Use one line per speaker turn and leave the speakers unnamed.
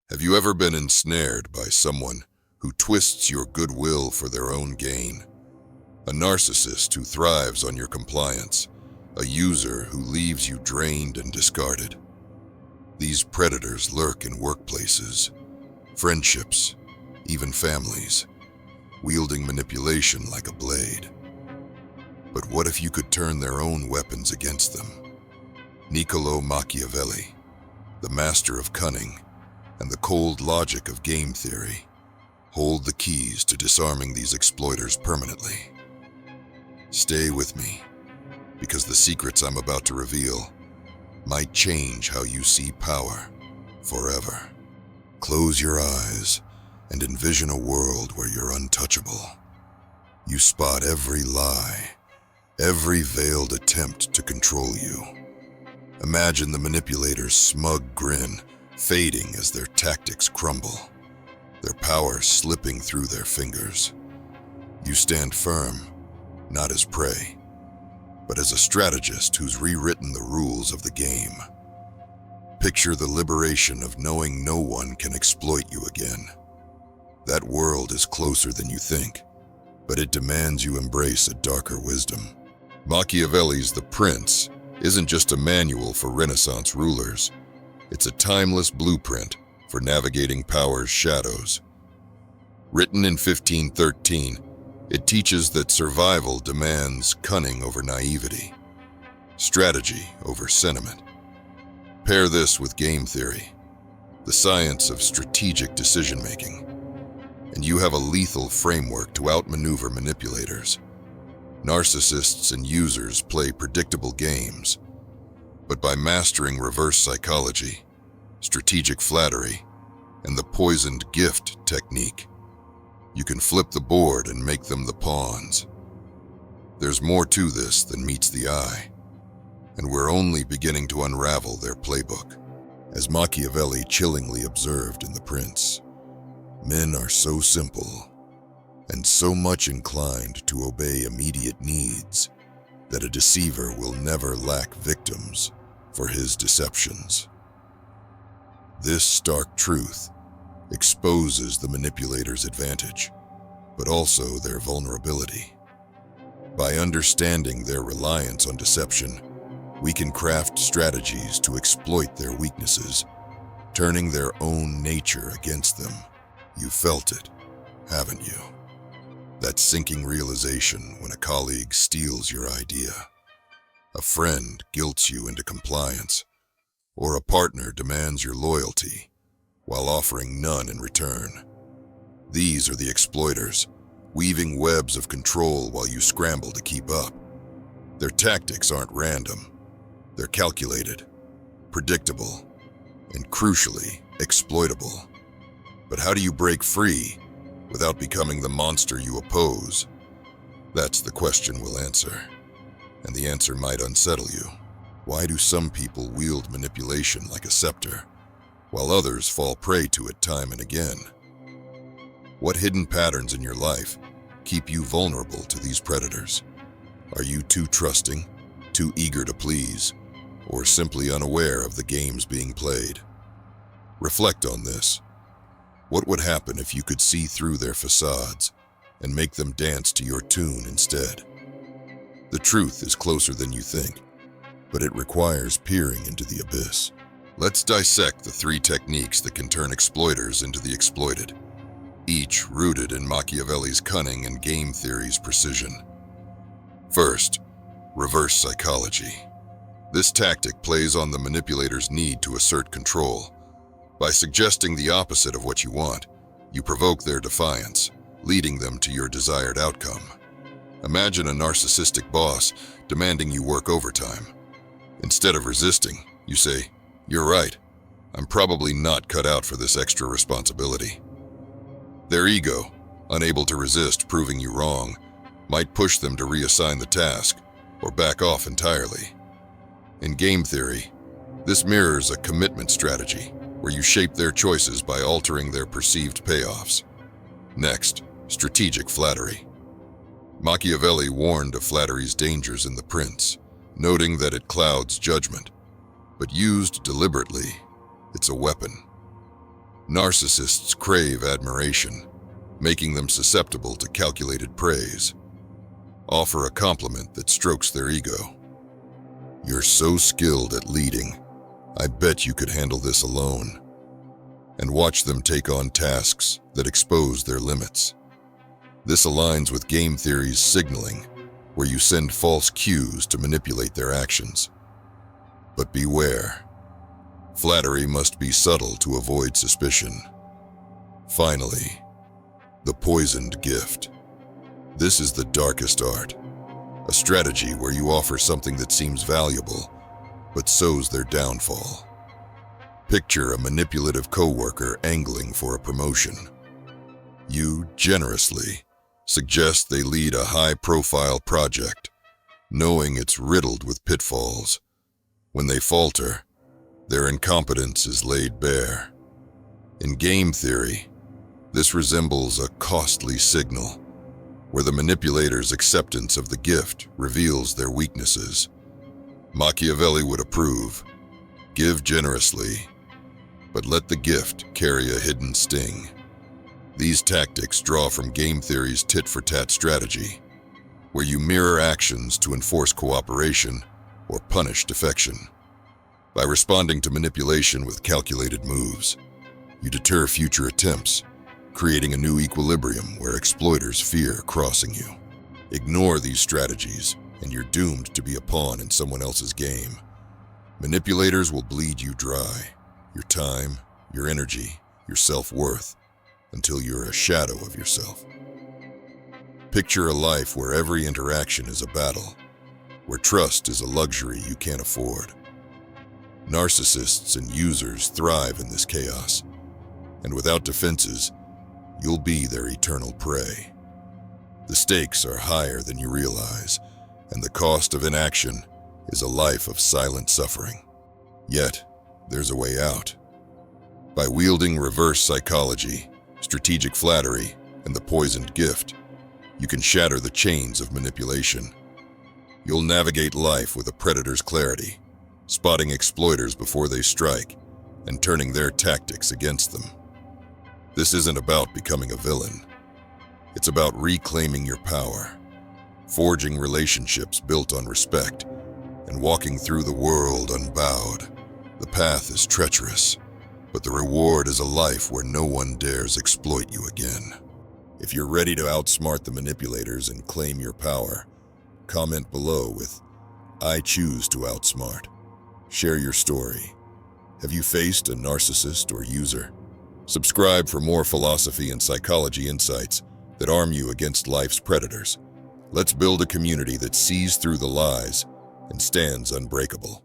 Have you ever been ensnared by someone who twists your goodwill for their own gain? A narcissist who thrives on your compliance, a user who leaves you drained and discarded. These predators lurk in workplaces, friendships, even families, wielding manipulation like a blade. But what if you could turn their own weapons against them? Niccolo Machiavelli, the master of cunning and the cold logic of game theory, hold the keys to disarming these exploiters permanently. Stay with me, because the secrets I'm about to reveal might change how you see power forever. Close your eyes and envision a world where you're untouchable. You spot every lie, every veiled attempt to control you. Imagine the manipulator's smug grin fading as their tactics crumble, their power slipping through their fingers. You stand firm, not as prey, but as a strategist who's rewritten the rules of the game. Picture the liberation of knowing no one can exploit you again. That world is closer than you think, but it demands you embrace a darker wisdom. Machiavelli's The Prince isn't just a manual for Renaissance rulers. It's a timeless blueprint for navigating power's shadows. Written in 1513, it teaches that survival demands cunning over naivety, strategy over sentiment. Pair this with game theory, the science of strategic decision-making, and you have a lethal framework to outmaneuver manipulators. Narcissists and users play predictable games, but by mastering reverse psychology, strategic flattery, and the poisoned gift technique, you can flip the board and make them the pawns. There's more to this than meets the eye, and we're only beginning to unravel their playbook. As Machiavelli chillingly observed in The Prince, men are so simple and so much inclined to obey immediate needs that a deceiver will never lack victims for his deceptions. This stark truth exposes the manipulator's advantage, but also their vulnerability. By understanding their reliance on deception, we can craft strategies to exploit their weaknesses, turning their own nature against them. You felt it, haven't you? That sinking realization when a colleague steals your idea, a friend guilts you into compliance, or a partner demands your loyalty while offering none in return. These are the exploiters, weaving webs of control while you scramble to keep up. Their tactics aren't random. They're calculated, predictable, and crucially, exploitable. But how do you break free without becoming the monster you oppose? That's the question we'll answer, and the answer might unsettle you. Why do some people wield manipulation like a scepter, while others fall prey to it time and again? What hidden patterns in your life keep you vulnerable to these predators? Are you too trusting, too eager to please, or simply unaware of the games being played? Reflect on this. What would happen if you could see through their facades and make them dance to your tune instead? The truth is closer than you think, but it requires peering into the abyss. Let's dissect the 3 techniques that can turn exploiters into the exploited, each rooted in Machiavelli's cunning and game theory's precision. First, reverse psychology. This tactic plays on the manipulator's need to assert control. By suggesting the opposite of what you want, you provoke their defiance, leading them to your desired outcome. Imagine a narcissistic boss demanding you work overtime. Instead of resisting, you say, "You're right, I'm probably not cut out for this extra responsibility." Their ego, unable to resist proving you wrong, might push them to reassign the task or back off entirely. In game theory, this mirrors a commitment strategy where you shape their choices by altering their perceived payoffs. Next, strategic flattery. Machiavelli warned of flattery's dangers in The Prince, noting that it clouds judgment, but used deliberately, it's a weapon. Narcissists crave admiration, making them susceptible to calculated praise. Offer a compliment that strokes their ego. "You're so skilled at leading. I bet you could handle this alone." And watch them take on tasks that expose their limits. This aligns with game theory's signaling, where you send false cues to manipulate their actions. But beware. Flattery must be subtle to avoid suspicion. Finally, the poisoned gift. This is the darkest art, a strategy where you offer something that seems valuable, but sows their downfall. Picture a manipulative coworker angling for a promotion. You generously suggest they lead a high-profile project, knowing it's riddled with pitfalls. When they falter, their incompetence is laid bare. In game theory, this resembles a costly signal, where the manipulator's acceptance of the gift reveals their weaknesses. Machiavelli would approve: give generously, but let the gift carry a hidden sting. These tactics draw from game theory's tit-for-tat strategy, where you mirror actions to enforce cooperation or punish defection. By responding to manipulation with calculated moves, you deter future attempts, creating a new equilibrium where exploiters fear crossing you. Ignore these strategies, and you're doomed to be a pawn in someone else's game. Manipulators will bleed you dry, your time, your energy, your self-worth, until you're a shadow of yourself. Picture a life where every interaction is a battle, where trust is a luxury you can't afford. Narcissists and users thrive in this chaos, and without defenses, you'll be their eternal prey. The stakes are higher than you realize, and the cost of inaction is a life of silent suffering. Yet, there's a way out. By wielding reverse psychology, strategic flattery, and the poisoned gift, you can shatter the chains of manipulation. You'll navigate life with a predator's clarity, spotting exploiters before they strike, and turning their tactics against them. This isn't about becoming a villain. It's about reclaiming your power, forging relationships built on respect, and walking through the world unbowed. The path is treacherous, but the reward is a life where no one dares exploit you again. If you're ready to outsmart the manipulators and claim your power, comment below with "I choose to outsmart." Share your story. Have you faced a narcissist or user? Subscribe for more philosophy and psychology insights that arm you against life's predators. Let's build a community that sees through the lies and stands unbreakable.